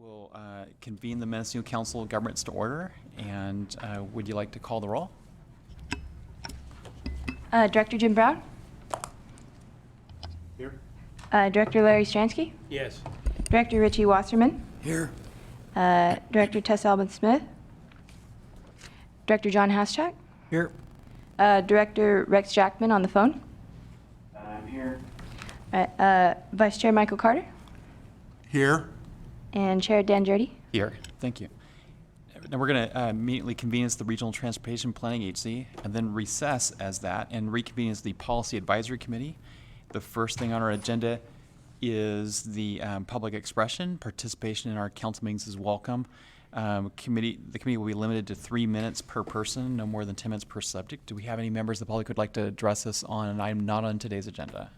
We'll convene the Mendocino Council of Governments to order, and would you like to call the roll? Director Jim Brown? Here. Director Larry Stransky? Yes. Director Richie Wasserman? Here. Director Tess Albin-Smith? Director John Haschak? Here. Director Rex Jackman on the phone? I'm here. Vice Chair Michael Carter? Here. And Chair Dan Jurdy? Here. Thank you. Now we're going to immediately convene as the Regional Transportation Planning Agency, and then recess as that, and reconvene as the Policy Advisory Committee. The first thing on our agenda is the public expression. Participation in our council meetings is welcome. The committee will be limited to 3 minutes per person, no more than 10 minutes per subject. Do we have any members of the public who would like to address us on an item not on today's agenda?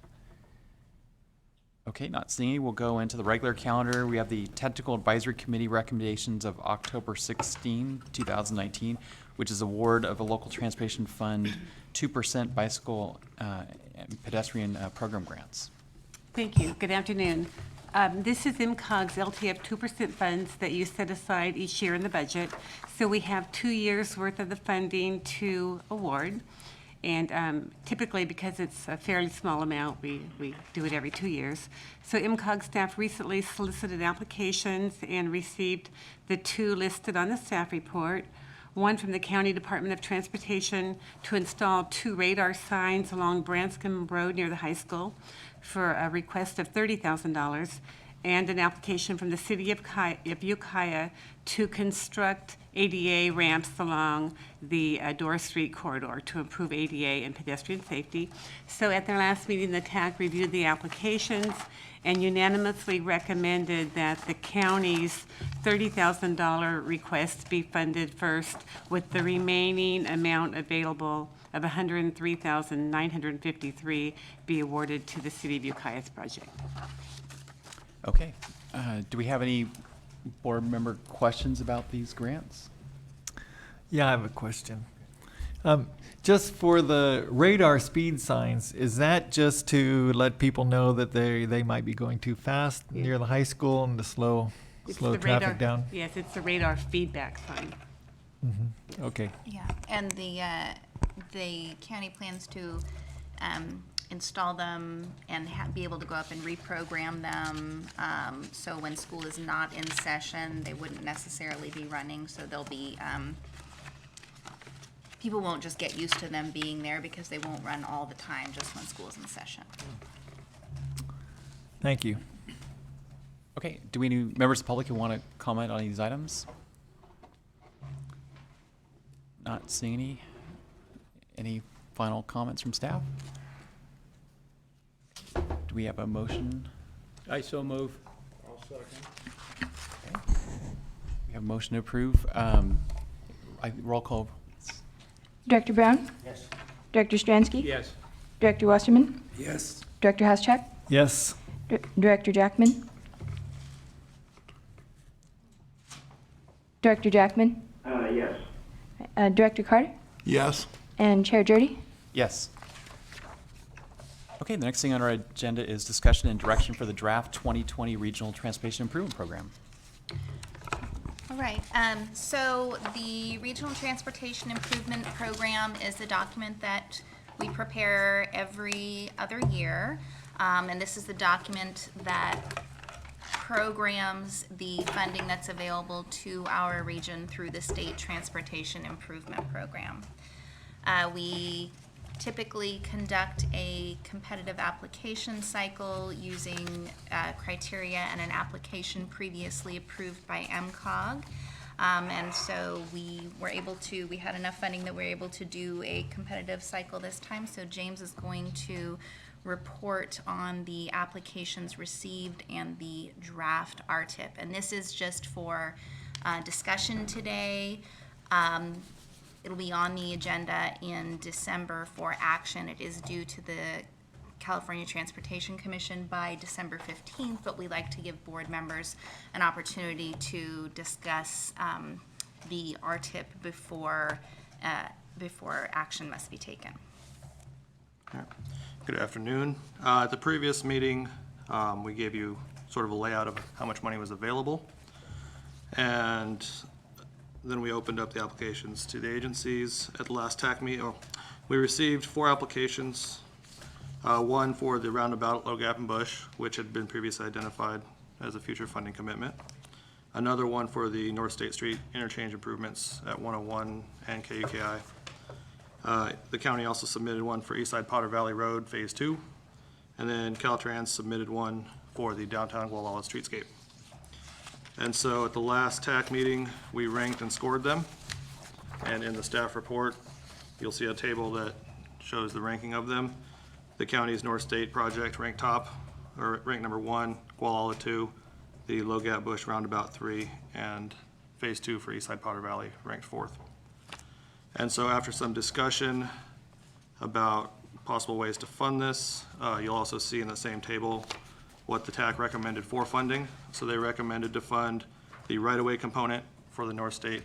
Okay, not seeing any. We'll go into the regular calendar. We have the Technical Advisory Committee recommendations of October 16, 2019, which is award of a local transportation fund 2% bicycle and pedestrian program grants. Thank you. Good afternoon. This is MCOG's LTIP 2% funds that you set aside each year in the budget. So we have 2 years worth of the funding to award. And typically, because it's a fairly small amount, we do it every 2 years. So MCOG staff recently solicited applications and received the 2 listed on the staff report. One from the County Department of Transportation to install 2 radar signs along Branscombe Road near the high school for a request of $30,000, and an application from the City of Ukiah to construct ADA ramps along the Dorr Street corridor to improve ADA and pedestrian safety. So at their last meeting, the TAC reviewed the applications and unanimously recommended that the county's $30,000 request be funded first, with the remaining amount available of $103,953 be awarded to the City of Ukiah's project. Okay. Do we have any board member questions about these grants? Yeah, I have a question. Just for the radar speed signs, is that just to let people know that they might be going too fast near the high school and to slow The traffic radar, down? Yes, it's the radar feedback sign. Mm-hmm. Okay. Yeah, and the county plans to install them and be able to go up and reprogram them. So when school is not in session, they wouldn't necessarily be running. So they'll be, people won't just get used to them being there because they won't run all the time, just when school is in session. Thank you. Okay. Do we any members of the public who want to comment on these items? Not seeing any. Any final comments from staff? Do we have a motion? I so move. I'll second. Okay. We have a motion to approve. Roll call. Director Brown? Yes. Director Stransky? Yes. Director Wasserman? Yes. Director Haschak? Yes. Director Jackman? Director Jackman? Yes. Director Carter? Yes. And Chair Jurdy? Yes. Okay, the next thing on our agenda is discussion and direction for the draft 2020 Regional Transportation Improvement Program. All right, so the Regional Transportation Improvement Program is a document that we prepare every other year. And this is the document that programs the funding that's available to our region through the State Transportation Improvement Program. We typically conduct a competitive application cycle using criteria and an application previously approved by MCOG. And so we had enough funding that we were able to do a competitive cycle this time. So James is going to report on the applications received and the draft RTIP. And this is just for discussion today. It'll be on the agenda in December for action. It is due to the California Transportation Commission by December 15th, but we like to give board members an opportunity to discuss the RTIP before action must be taken. Good afternoon. At the previous meeting, we gave you sort of a layout of how much money was available. And then we opened up the applications to the agencies at the last TAC meet. We received 4 applications. One for the roundabout at Low Gap and Bush, which had been previously identified as a future funding commitment. Another one for the North State Street interchange improvements at 101 and KUKI. The county also submitted one for Eastside Potter Valley Road Phase 2. And then Caltrans submitted one for the downtown Gualala streetscape. And so at the last TAC meeting, we ranked and scored them. And in the staff report, you'll see a table that shows the ranking of them. The county's North State project ranked top, or ranked number 1, Gualala 2, the Low Gap Bush Roundabout 3, and Phase 2 for Eastside Potter Valley ranked 4th. And so after some discussion about possible ways to fund this, you'll also see in the same table what the TAC recommended for funding. So they recommended to fund the right-of-way component for the North State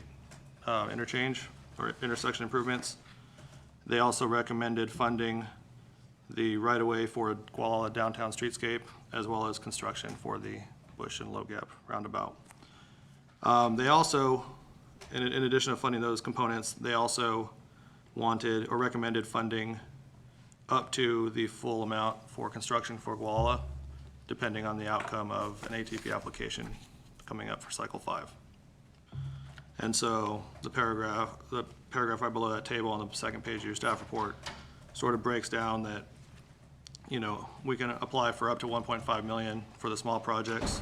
interchange or intersection improvements. They also recommended funding the right-of-way for Gualala downtown streetscape, as well as construction for the Bush and Low Gap roundabout. They also, in addition to funding those components, they also wanted or recommended funding up to the full amount for construction for Gualala, depending on the outcome of an ATP application coming up for cycle 5. And so the paragraph right below that table on the second page of your staff report sort of breaks down that, you know, we can apply for up to 1.5 million for the small projects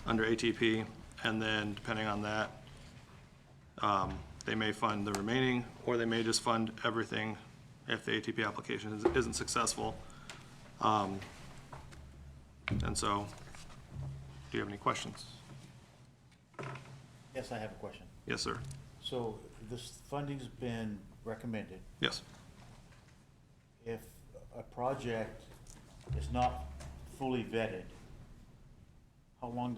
under ATP, and then depending on that, they may fund the remaining, or they may just fund everything if the ATP application isn't successful. And so, do you have any questions? Yes, I have a question. Yes, sir. So this funding's been recommended. Yes. If a project is not fully vetted, how long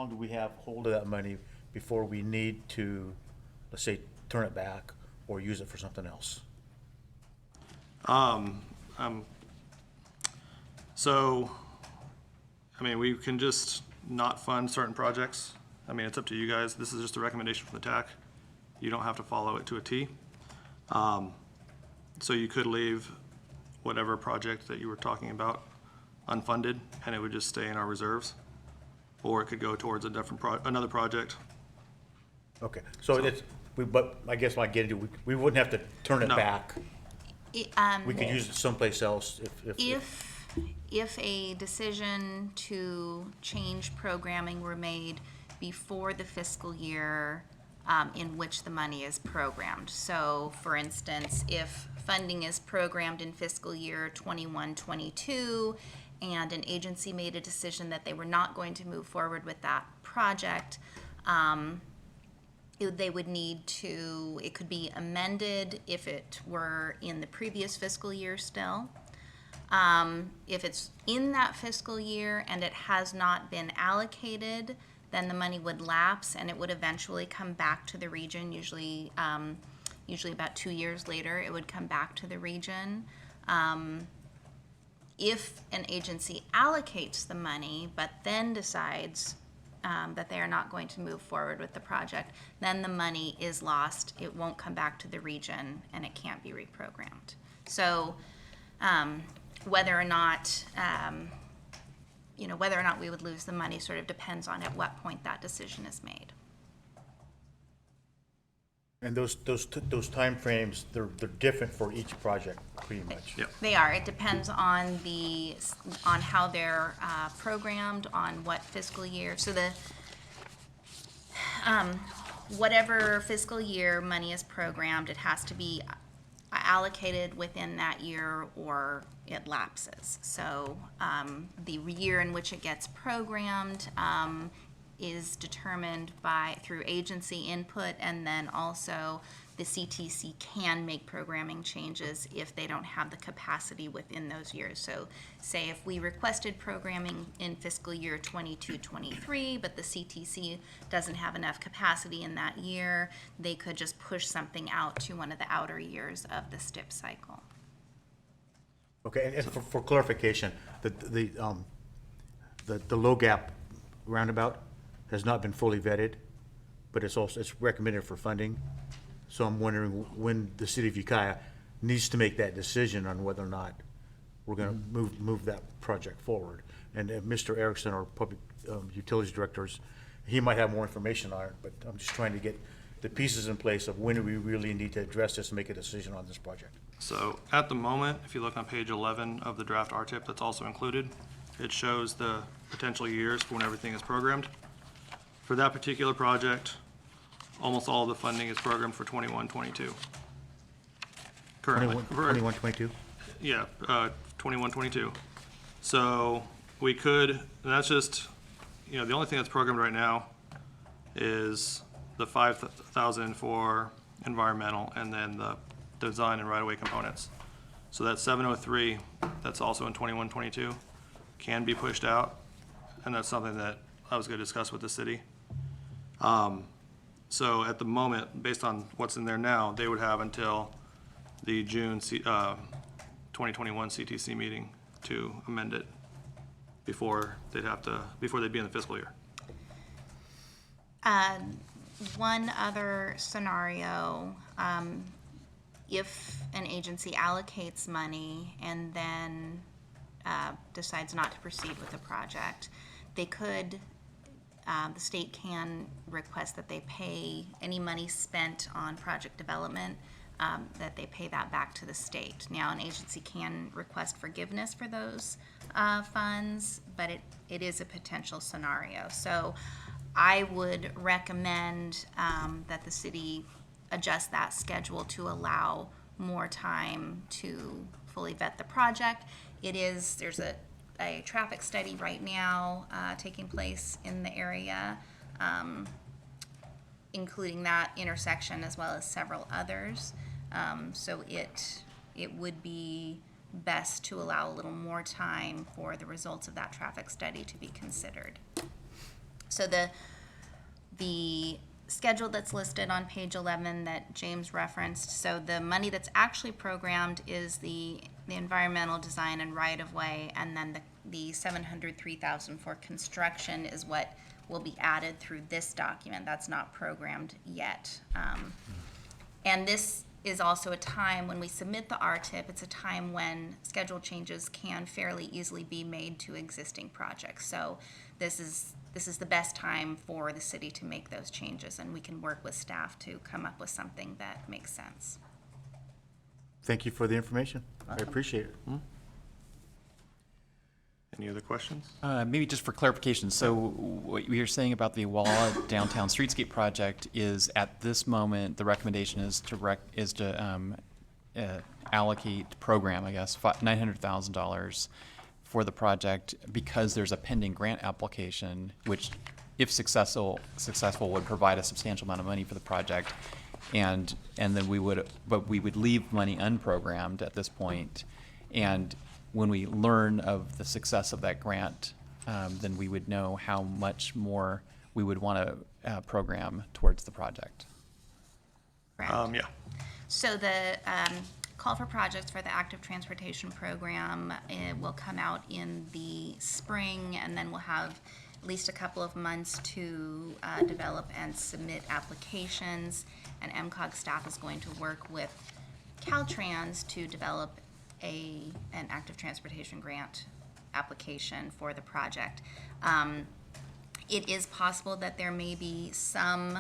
do we have hold of that money before we need to, let's say, turn it back or use it for something else? So, I mean, we can just not fund certain projects. I mean, it's up to you guys. This is just a recommendation from the TAC. You don't have to follow it to a T. So you could leave whatever project that you were talking about unfunded, and it would just stay in our reserves. Or it could go towards a different another project. Okay, so but I guess what I get into, we wouldn't have to turn it No. back. We could use it someplace else If a decision to change programming were made before the fiscal year in which the money is programmed. So, for instance, if funding is programmed in fiscal year 21-22 and an agency made a decision that they were not going to move forward with that project, they would need to, it could be amended if it were in the previous fiscal year still. If it's in that fiscal year and it has not been allocated, then the money would lapse and it would eventually come back to the region. Usually about 2 years later, it would come back to the region. If an agency allocates the money but then decides that they are not going to move forward with the project, then the money is lost. It won't come back to the region and it can't be reprogrammed. So whether or not we would lose the money sort of depends on at what point that decision is made. And those timeframes, they're different for each project, pretty much. Yep. They are. It depends on how they're programmed, on what fiscal year. So whatever fiscal year money is programmed, it has to be allocated within that year or it lapses. So the year in which it gets programmed is determined through agency input, and then also the CTC can make programming changes if they don't have the capacity within those years. So say if we requested programming in fiscal year 22-23, but the CTC doesn't have enough capacity in that year, they could just push something out to one of the outer years of the STIP cycle. Okay, and for clarification, the Low Gap roundabout, has not been fully vetted, but it's recommended for funding. So I'm wondering when the city of Ukiah needs to make that decision on whether or not we're gonna move that project forward. And Mr. Erickson, our Public Utilities Directors, he might have more information on it, but I'm just trying to get the pieces in place of when do we really need to address this and make a decision on this project. So at the moment, if you look on page 11 of the draft RTIP that's also included, it shows the potential years for when everything is programmed. For that particular project, almost all of the funding is programmed for 21-22. Currently. 21-22? Yeah, 21-22. So we could, and that's just, the only thing that's programmed right now is the 5,000 for environmental and then the design and right-of-way components. So that 703, that's also in 21-22, can be pushed out, and that's something that I was going to discuss with the city. So at the moment, based on what's in there now, they would have until the June 2021 CTC meeting to amend it before they'd be in the fiscal year. One other scenario, if an agency allocates money and then decides not to proceed with the project, they could, the state can request that they pay any money spent on project development, that they pay that back to the state. Now, an agency can request forgiveness for those funds, but it is a potential scenario. So I would recommend that the city adjust that schedule to allow more time to fully vet the project. There's a traffic study right now taking place in the area, including that intersection as well as several others. So it would be best to allow a little more time for the results of that traffic study to be considered. So the schedule that's listed on page 11 that James referenced, so the money that's actually programmed is the environmental design and right-of-way, and then the $703,000 for construction is what will be added through this document. That's not programmed yet. And this is also a time when we submit the RTIP, it's a time when schedule changes can fairly easily be made to existing projects. So this is the best time for the city to make those changes, and we can work with staff to come up with something that makes sense. Thank you for the information. I appreciate it. Any other questions? Maybe just for clarification, so what you're saying about the Walla Downtown Streetscape project is at this moment, the recommendation is to allocate program, I guess, $900,000 for the project because there's a pending grant application, which if successful would provide a substantial amount of money for the project. And then we would leave money unprogrammed at this point. And when we learn of the success of that grant, then we would know how much more we would want to program towards the project. Correct. Yeah. So the call for projects for the active transportation program will come out in the spring, and then we'll have at least a couple of months to develop and submit applications. And MCOG staff is going to work with Caltrans to develop an active transportation grant application for the project. It is possible that there may be some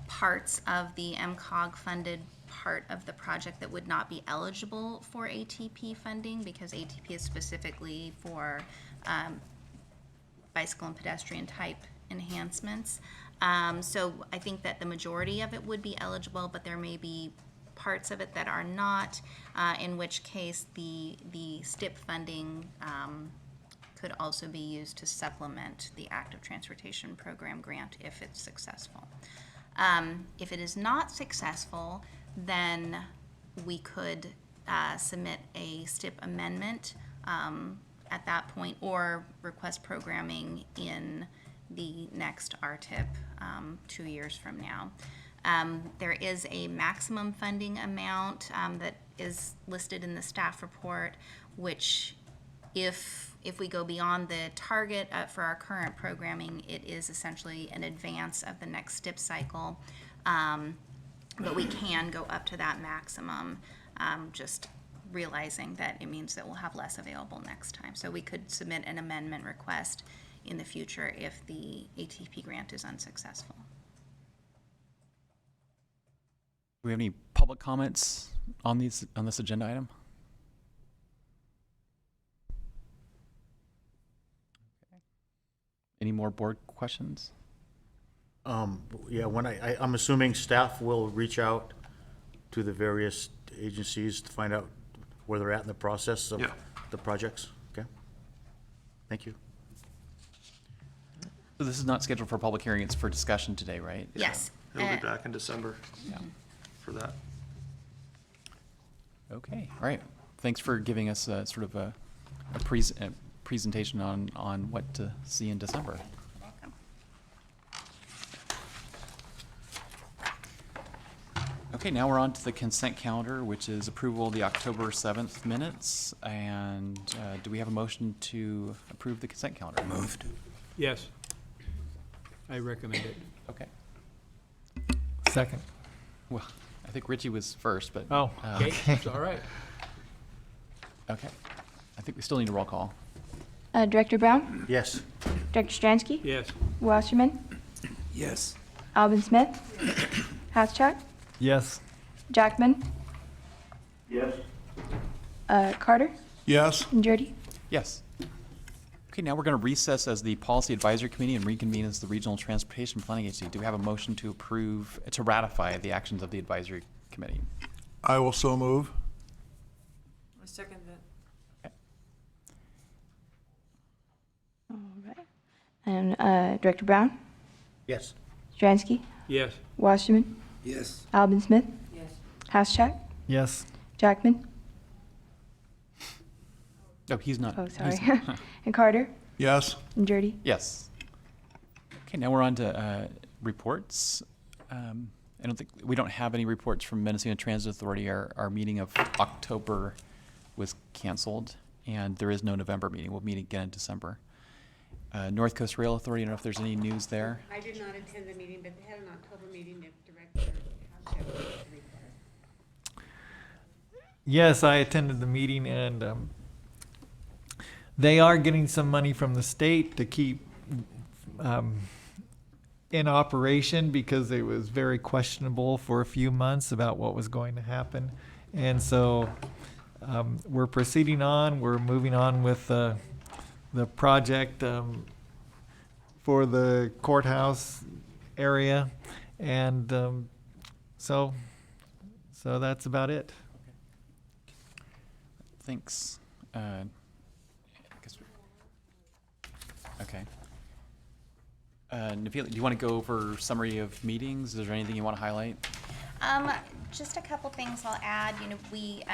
parts of the MCOG funded part of the project that would not be eligible for ATP funding, because ATP is specifically for bicycle and pedestrian type enhancements. So I think that the majority of it would be eligible, but there may be parts of it that are not, in which case the STIP funding could also be used to supplement the active transportation program grant if it's successful. If it is not successful, then we could submit a STIP amendment at that point, or request programming in the next RTIP 2 years from now. There is a maximum funding amount that is listed in the staff report, which if If we go beyond the target for our current programming, it is essentially an advance of the next STIP cycle. But we can go up to that maximum, just realizing that it means that we'll have less available next time. So we could submit an amendment request in the future if the ATP grant is unsuccessful. Do we have any public comments on this agenda item? Any more board questions? Yeah, I'm assuming staff will reach out to the various agencies to find out where they're at in the process of Yeah. the projects, okay? Thank you. So this is not scheduled for a public hearing, it's for discussion today, right? Yes. It'll be back in December Yeah. for that. Okay, all right. Thanks for giving us sort of a presentation on what to see in December. Welcome. Okay, now we're on to the consent calendar, which is approval of the October 7th minutes. And do we have a motion to approve the consent calendar? Moved. Yes. I recommend it. Okay. Second. Well, I think Richie was first, but. Oh, Okay, it's all right. Okay. I think we still need a roll call. Director Brown? Yes. Director Stransky? Yes. Wasserman? Yes. Alvin Smith? Housechuck? yes. Jackman? Yes. Carter? Yes. And Jurdy? Yes. Okay, now we're going to recess as the Policy Advisory Committee and reconvene as the Regional Transportation Planning Agency. Do we have a motion to ratify the actions of the Advisory Committee? I will so move. I second that. All right. And Director Brown? Yes. Stransky? Yes. Wasserman? Yes. Alvin Smith? Yes. Housechuck? Yes. Jackman? Oh, he's not. Oh, sorry. he's- And Carter? Yes. And Jurdy? Yes. Okay, now we're on to reports. We don't have any reports from Mendocino Transit Authority. Our meeting of October was canceled, and there is no November meeting. We'll meet again in December. North Coast Rail Authority, I don't know if there's any news there. I did not attend the meeting, but they had an October meeting if Director Township would like to report. Yes, I attended the meeting, and they are getting some money from the state to keep in operation because it was very questionable for a few months about what was going to happen. And so we're proceeding on. We're moving on with the project for the courthouse area. And so that's about it. Thanks. Okay. Navila, do you want to go over summary of meetings? Is there anything you want to highlight? Just a couple things I'll add. You know, we,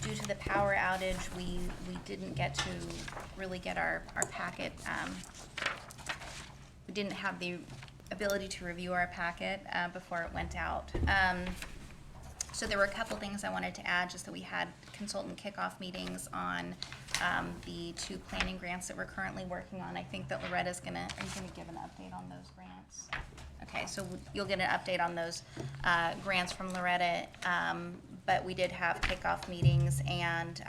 due to the power outage, we didn't get to really get our packet. We didn't have the ability to review our packet before it went out. So there were a couple things I wanted to add, just that we had consultant kickoff meetings on the 2 planning grants that we're currently working on. I think that Loretta's are you gonna give an update on those grants? Okay, so you'll get an update on those grants from Loretta, but we did have kickoff meetings, and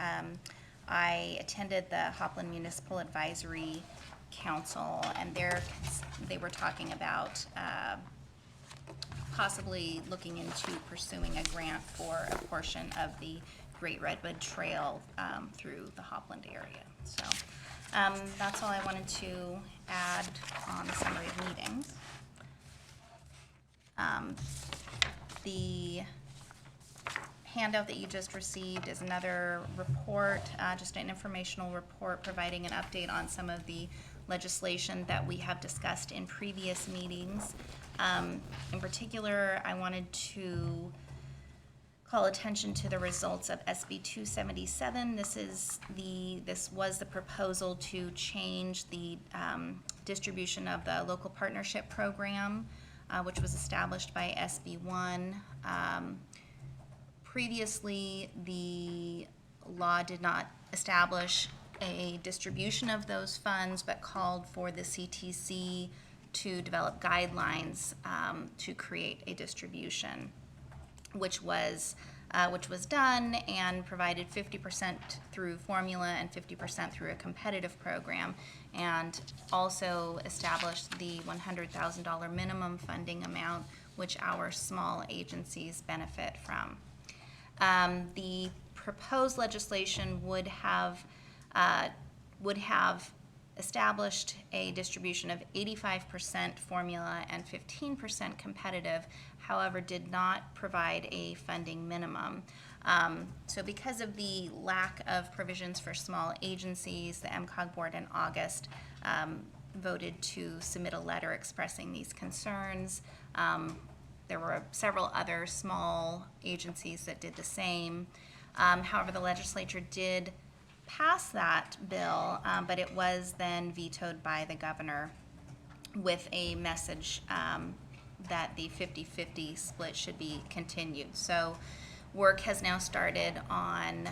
I attended the Hopland Municipal Advisory Council, and they were talking about possibly looking into pursuing a grant for a portion of the Great Redwood Trail through the Hopland area. So that's all I wanted to add on the summary of meetings. The handout that you just received is another report, just an informational report providing an update on some of the legislation that we have discussed in previous meetings. In particular, I wanted to call attention to the results of SB 277. This was the proposal to change the distribution of the local partnership program, which was established by SB 1. Previously, the law did not establish a distribution of those funds, but called for the CTC to develop guidelines to create a distribution, which was done, and provided 50% through formula and 50% through a competitive program, and also established the $100,000 minimum funding amount, which our small agencies benefit from. The proposed legislation would have established a distribution of 85% formula and 15% competitive, however, did not provide a funding minimum. So because of the lack of provisions for small agencies, the MCOG board in August voted to submit a letter expressing these concerns. There were several other small agencies that did the same. However, the legislature did pass that bill, but it was then vetoed by the governor with a message that the 50-50 split should be continued. So work has now started on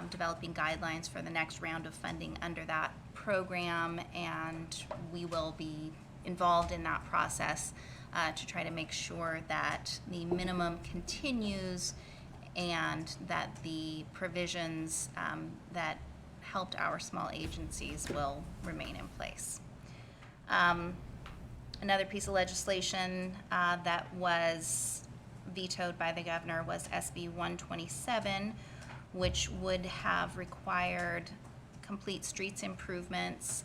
developing guidelines for the next round of funding under that program, and we will be involved in that process to try to make sure that the minimum continues and that the provisions that helped our small agencies will remain in place. Another piece of legislation that was vetoed by the governor was SB 127, which would have required complete streets improvements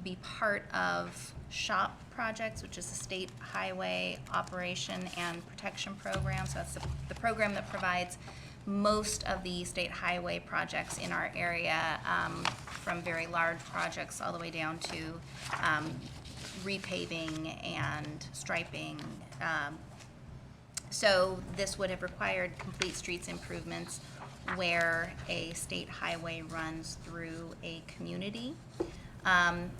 be part of SHOP projects, which is the State Highway Operation and Protection Program. So that's the program that provides most of the state highway projects in our area, from very large projects all the way down to repaving and striping. So this would have required complete streets improvements where a state highway runs through a community.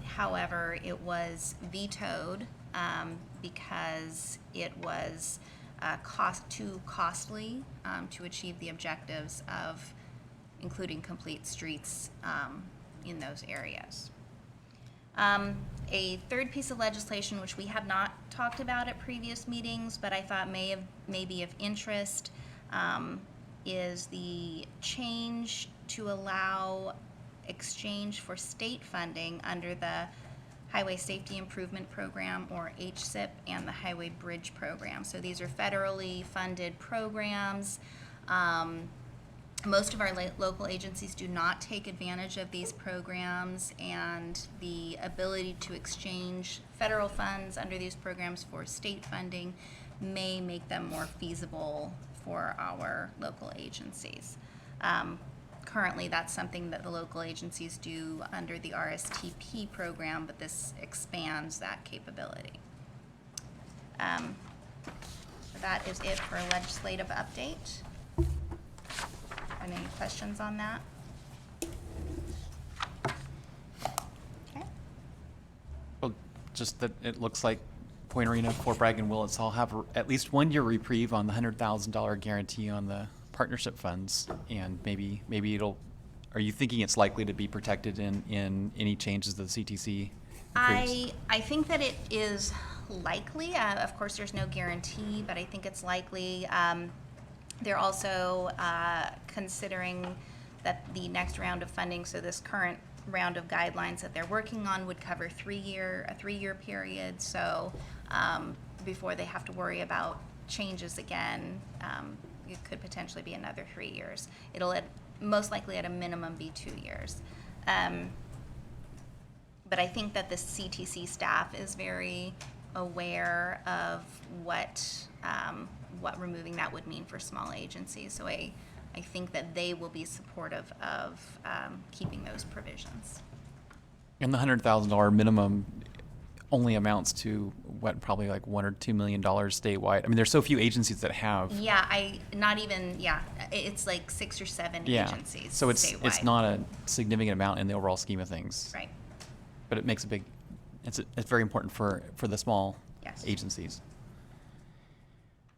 However, it was vetoed because it was too costly to achieve the objectives of including complete streets in those areas. A third piece of legislation, which we have not talked about at previous meetings, but I thought may be of interest, is the change to allow exchange for state funding under the Highway Safety Improvement Program, or HSIP, and the Highway Bridge Program. So these are federally funded programs. Most of our local agencies do not take advantage of these programs, and the ability to exchange federal funds under these programs for state funding may make them more feasible for our local agencies. Currently, that's something that the local agencies do under the RSTP program, but this expands that capability. That is it for a legislative update. Any questions on that? Okay. Well, just that it looks like Point Arena, Fort Bragg, and Willits all have at least 1 year reprieve on the $100,000 guarantee on the partnership funds, and maybe it'll. Are you thinking it's likely to be protected in any changes to the CTC approves? I think that it is likely. Of course, there's no guarantee, but I think it's likely. They're also considering that the next round of funding, so this current round of guidelines that they're working on, would cover a 3-year period. So before they have to worry about changes again, it could potentially be another 3 years. It'll most likely at a minimum be 2 years. But I think that the CTC staff is very aware of what removing that would mean for small agencies. So I think that they will be supportive of keeping those provisions. And the $100,000 minimum only amounts to what, probably like $1 or $2 million statewide. I mean, there's so few agencies that have. Yeah, it's like 6 or 7 agencies. So it's statewide. not a significant amount in the overall scheme of things. Right. But it makes a big. It's very important for the small Yes. agencies.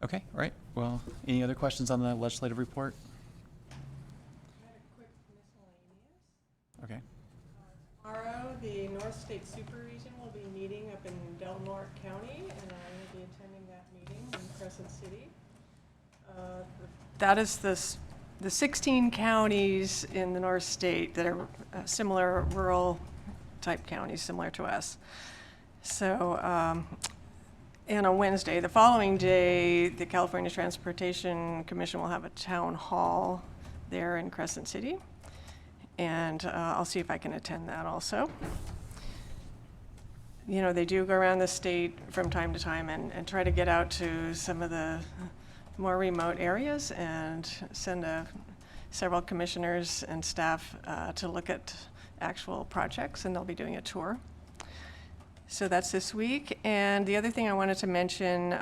Okay, all right. Well, any other questions on the legislative report? super region will be meeting up in Del Norte County, and I will be attending that meeting in Crescent City. That is the 16 counties in the North State that are similar rural type counties, similar to us. So, and on Wednesday, the following day, the California Transportation Commission will have a town hall there in Crescent City. And I'll see if I can attend that also. You know, they do go around the state from time to time and try to get out to some of the more remote areas and send several commissioners and staff to look at actual projects, and they'll be doing a tour. So that's this week. And the other thing I wanted to mention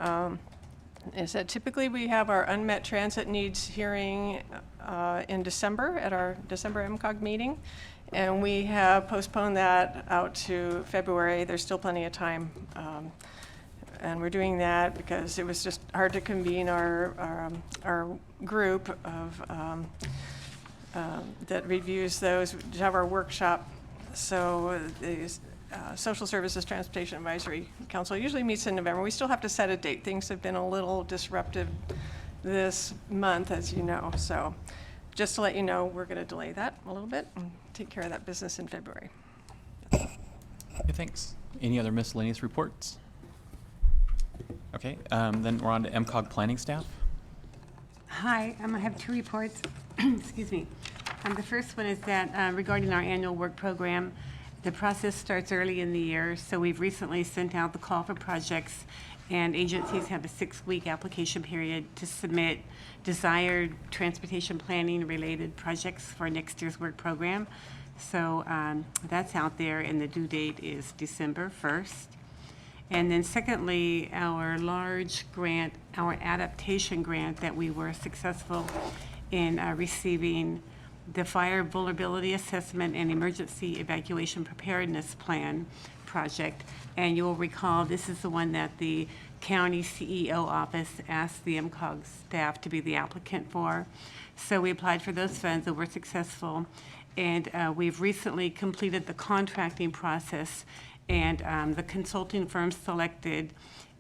is that typically we have our unmet transit needs hearing in December at our December MCOG meeting. And we have postponed that out to February. There's still plenty of time. And we're doing that because it was just hard to convene our group of that reviews those, to have our workshop. So the Social Services Transportation Advisory Council usually meets in November. We still have to set a date. Things have been a little disruptive this month, as you know. So just to let you know, we're going to delay that a little bit and take care of that business in February. Okay, thanks. Any other miscellaneous reports? Okay, then we're on to MCOG planning staff. Hi, I have two reports. Excuse me. The first one is that regarding our annual work program, the process starts early in the year, so we've recently sent out the call for projects, and agencies have a 6-week application period to submit desired transportation planning related projects for next year's work program. So that's out there, and the due date is December 1st. And then secondly, our large grant, our adaptation grant that we were successful in receiving, the Fire Vulnerability Assessment and Emergency Evacuation Preparedness Plan project. And you'll recall this is the one that the county CEO office asked the MCOG staff to be the applicant for. So we applied for those funds and were successful. And we've recently completed the contracting process, and the consulting firm selected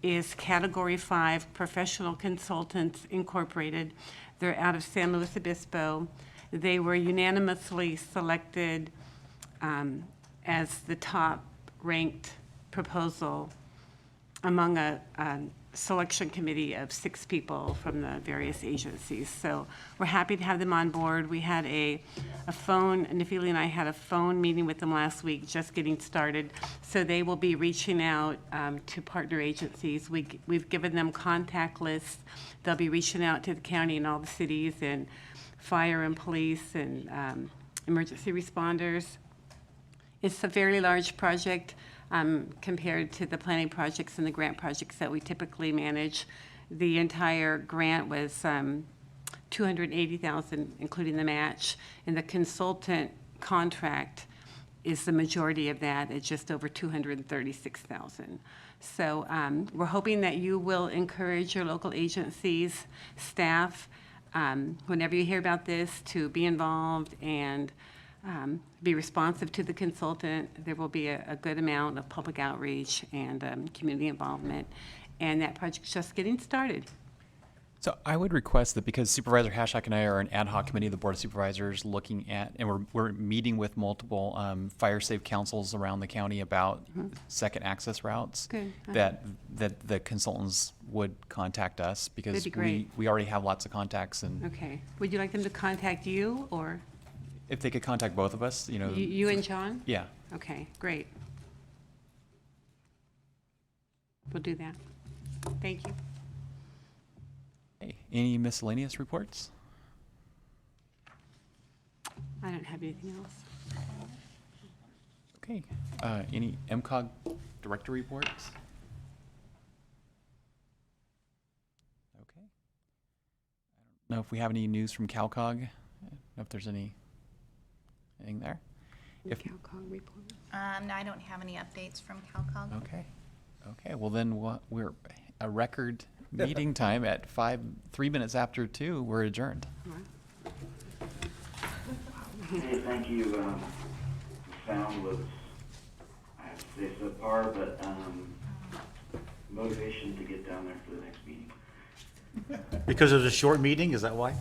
is Category 5 Professional Consultants Incorporated. They're out of San Luis Obispo. They were unanimously selected as the top ranked proposal among a selection committee of 6 people from the various agencies. So we're happy to have them on board. We had a phone, Nafili and I had a phone meeting with them last week, just getting started. So they will be reaching out to partner agencies. We've given them contact lists. They'll be reaching out to the county and all the cities and fire and police and emergency responders. It's a very large project compared to the planning projects and the grant projects that we typically manage. The entire grant was $280,000, including the match, and the consultant contract is the majority of that at just over $236,000. So we're hoping that you will encourage your local agencies, staff, whenever you hear about this, to be involved and be responsive to the consultant. There will be a good amount of public outreach and community involvement, and that project's just getting started. So I would request that, because Supervisor Hashak and I are an ad hoc committee of the Board of Supervisors looking at, and we're meeting with multiple fire safe councils around the county about second access routes. Good. That the consultants would contact us, because That'd be great. we already have lots of contacts, and Okay. Would you like them to contact you, or if they could contact both of us, you know. you and John? Yeah. Okay, great. We'll do that. Thank you. Okay. Any miscellaneous reports? I don't have anything else. Okay. Any MCOG director reports? Okay. I don't know if we have any news from CALCOG. I don't know if there's anything there. If CALCOG report. No, I don't have any updates from CALCOG. Okay. Okay. Well, then we're a record meeting time at 3 minutes after 2. We're adjourned. Hey, thank you. The sound was, I have to say subpar, but motivation to get down there for the next meeting. Because it was a short meeting, is that why?